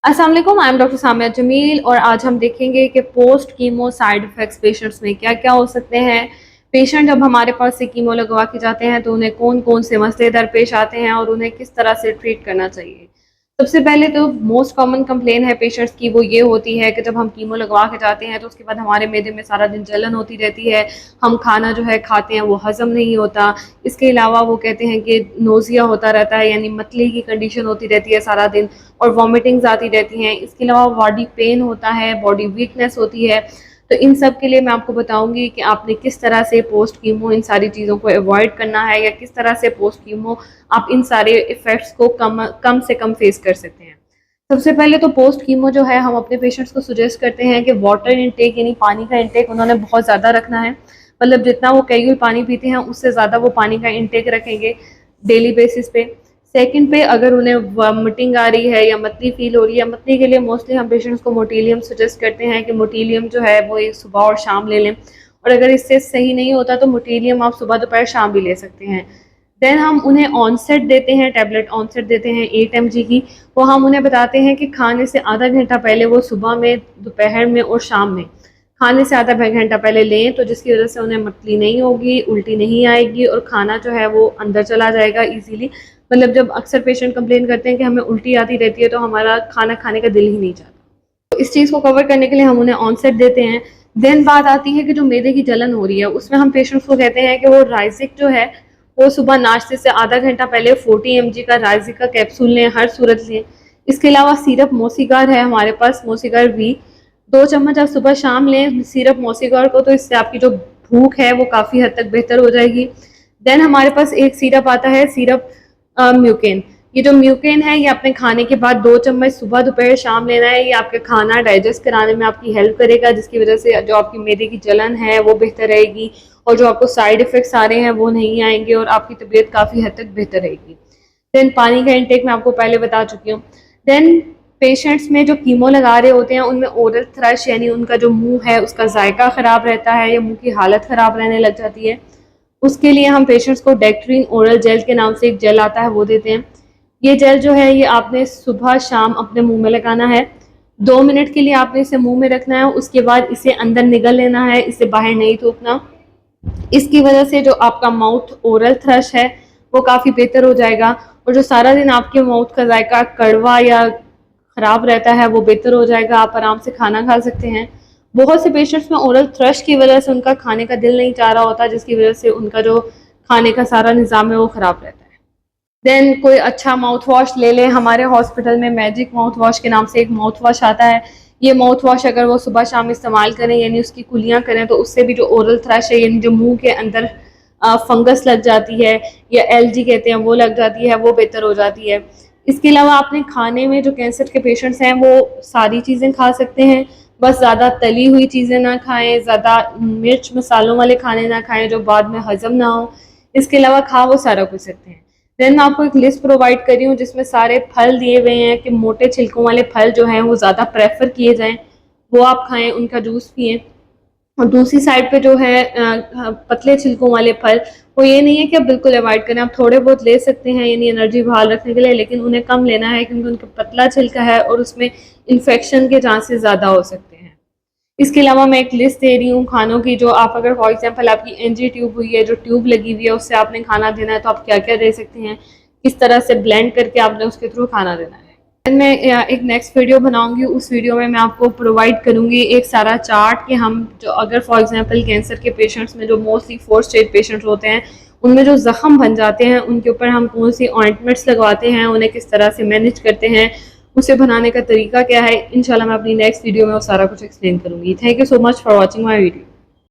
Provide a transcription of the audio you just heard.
अस्सलाम वालेकुम, I am doctor Samia Jamil और आज हम देखेंगे कि post chemo side effects patients में क्या क्या हो सकते हैं। पेशेंट जब हमारे पास से कीमो लगवा के जाते हैं तो उन्हें कौन कौन से मसले दरपेश आते हैं और उन्हें किस तरह से ट्रीट करना चाहिए। सबसे पहले तो मोस्ट कॉमन कंप्लेन है पेशेंट्स की, वो ये होती है कि जब हम कीमो लगवा के जाते हैं तो उसके बाद हमारे मैदे में सारा दिन जलन होती रहती है, हम खाना जो है खाते हैं वो हज़म नहीं होता। इसके अलावा वो कहते हैं कि नोज़िया होता रहता है, यानी मतली की कंडीशन होती रहती है सारा दिन, और वॉमिटिंग्स आती रहती हैं। इसके अलावा बॉडी पेन होता है, बॉडी वीकनेस होती है। तो इन सब के लिए मैं आपको बताऊंगी कि आपने किस तरह से पोस्ट कीमो इन सारी चीज़ों को अवॉइड करना है, या किस तरह से पोस्ट कीमो आप इन सारे इफ़ेक्ट्स को कम से कम फेस कर सकते हैं। सबसे पहले तो पोस्ट कीमो जो है, हम अपने पेशेंट्स को सजेस्ट करते हैं कि वाटर इनटेक यानी पानी का इनटेक उन्होंने बहुत ज़्यादा रखना है। मतलब जितना वो कैजुअल पानी पीते हैं उससे ज़्यादा वो पानी का इनटेक रखेंगे डेली बेसिस पे। सेकंड पे, अगर उन्हें वॉमिटिंग आ रही है या मतली फील हो रही है, मतली के लिए मोस्टली हम पेशेंट्स को मोटिलियम सजेस्ट करते हैं कि मोटिलियम जो है वो एक सुबह और शाम ले लें, और अगर इससे सही नहीं होता तो मोटिलियम आप सुबह दोपहर शाम भी ले सकते हैं। देन हम उन्हें ऑनसेट देते हैं, टैबलेट ऑनसेट देते हैं 8 mg की। वो हम उन्हें बताते हैं कि खाने से आधा घंटा पहले वो सुबह में, दोपहर में और शाम में खाने से आधा घंटा पहले लें, तो जिसकी वजह से उन्हें मतली नहीं होगी, उल्टी नहीं आएगी और खाना जो है वो अंदर चला जाएगा इजीली। मतलब जब अक्सर पेशेंट कंप्लेन करते हैं कि हमें उल्टी आती रहती है तो हमारा खाना खाने का दिल ही नहीं चाहता, तो इस चीज़ को कवर करने के लिए हम उन्हें ऑनसेट देते हैं। देन बात आती है कि जो मैदे की जलन हो रही है, उसमें हम पेशेंट्स को कहते हैं कि वो राइजिक जो है वो सुबह नाश्ते से आधा घंटा पहले 40 mg का राइजिक का कैप्सूल लें, हर सूरत लें। इसके अलावा सिरप मोसीगार है हमारे पास, मोसीगार वी 2 चम्मच आप सुबह शाम लें सिरप मोसीगार को, तो इससे आपकी जो भूख है वो काफ़ी हद तक बेहतर हो जाएगी। देन हमारे पास एक सिरप आता है, सिरप म्यूकेन। ये जो म्यूकेन है ये अपने खाने के बाद 2 चम्मच सुबह दोपहर शाम लेना है। ये आपके खाना डाइजेस्ट कराने में आपकी हेल्प करेगा, जिसकी वजह से जो आपकी मैदे की जलन है वो बेहतर रहेगी, और जो आपको साइड इफ़ेक्ट्स आ रहे हैं वो नहीं आएंगे, और आपकी तबीयत काफ़ी हद तक बेहतर रहेगी। देन पानी का इंटेक मैं आपको पहले बता चुकी हूँ। देन पेशेंट्स में जो कीमो लगा रहे होते हैं उनमें ओरल थ्रश यानी उनका जो मुंह है उसका जायका ख़राब रहता है या मुंह की हालत ख़राब रहने लग जाती है। उसके लिए हम पेशेंट्स को डेक्ट्रीन ओरल जेल के नाम से एक जेल आता है वो देते हैं। ये जेल जो है ये आपने सुबह शाम अपने मुंह में लगाना है। 2 मिनट के लिए आपने इसे मुंह में रखना है, उसके बाद इसे अंदर निगल लेना है, इसे बाहर नहीं थूकना। इसकी वजह से जो आपका माउथ ओरल थ्रश है वो काफ़ी बेहतर हो जाएगा, और जो सारा दिन आपके माउथ का जायका कड़वा या ख़राब रहता है वो बेहतर हो जाएगा, आप आराम से खाना खा सकते हैं। बहुत से पेशेंट्स में ओरल थ्रश की वजह से उनका खाने का दिल नहीं चाह रहा होता, जिसकी वजह से उनका जो खाने का सारा निज़ाम है वो ख़राब रहता है। देन कोई अच्छा माउथ वॉश ले लें। हमारे हॉस्पिटल में मैजिक माउथ वॉश के नाम से एक माउथ वॉश आता है। ये माउथ वॉश अगर वो सुबह शाम इस्तेमाल करें यानी उसकी कुलियाँ करें, तो उससे भी जो ओरल थ्रश है यानी जो मुंह के अंदर फंगस लग जाती है या एलर्जी कहते हैं वो लग जाती है, वो बेहतर हो जाती है। इसके अलावा आपने खाने में, जो कैंसर के पेशेंट्स हैं वो सारी चीज़ें खा सकते हैं, बस ज़्यादा तली हुई चीज़ें ना खाएं, ज़्यादा मिर्च मसालों वाले खाने ना खाएं जो बाद में हजम ना हो। इसके अलावा खा वो सारा कुछ सकते हैं। देन मैं आपको एक लिस्ट प्रोवाइड कर रही हूँ जिसमें सारे फल दिए हुए हैं कि मोटे छिलकों वाले फल जो हैं वो ज़्यादा प्रेफर किए जाएं, वो आप खाएं, उनका जूस पिएं। और दूसरी साइड पे जो है पतले छिलकों वाले फल, वो ये नहीं है कि आप बिल्कुल अवॉइड करें, आप थोड़े बहुत ले सकते हैं यानी एनर्जी बहाल रखने के लिए, लेकिन उन्हें कम लेना है क्योंकि उनका पतला छिलका है और उसमें इन्फेक्शन के चांसेस ज़्यादा हो सकते हैं। इसके अलावा मैं एक लिस्ट दे रही हूँ खानों की, जो आप अगर फॉर एग्जांपल आपकी एनजी ट्यूब हुई है, जो ट्यूब लगी हुई है उससे आपने खाना देना है, तो आप क्या क्या दे सकते हैं, किस तरह से ब्लेंड करके आपने उसके थ्रू खाना देना है। मैं एक नेक्स्ट वीडियो बनाऊंगी, उस वीडियो में मैं आपको प्रोवाइड करूंगी एक सारा चार्ट कि हम जो अगर फॉर एग्जांपल कैंसर के पेशेंट्स में जो मोस्टली 4 स्टेज पेशेंट्स होते हैं उनमें जो ज़ख़म बन जाते हैं उनके ऊपर हम कौन सी ऑइंटमेंट्स लगवाते हैं, उन्हें किस तरह से मैनेज करते हैं, उसे बनाने का तरीका क्या है। इंशाल्लाह मैं अपनी नेक्स्ट वीडियो में वो सारा कुछ एक्सप्लेन करूंगी। Thank you so much for watching my video.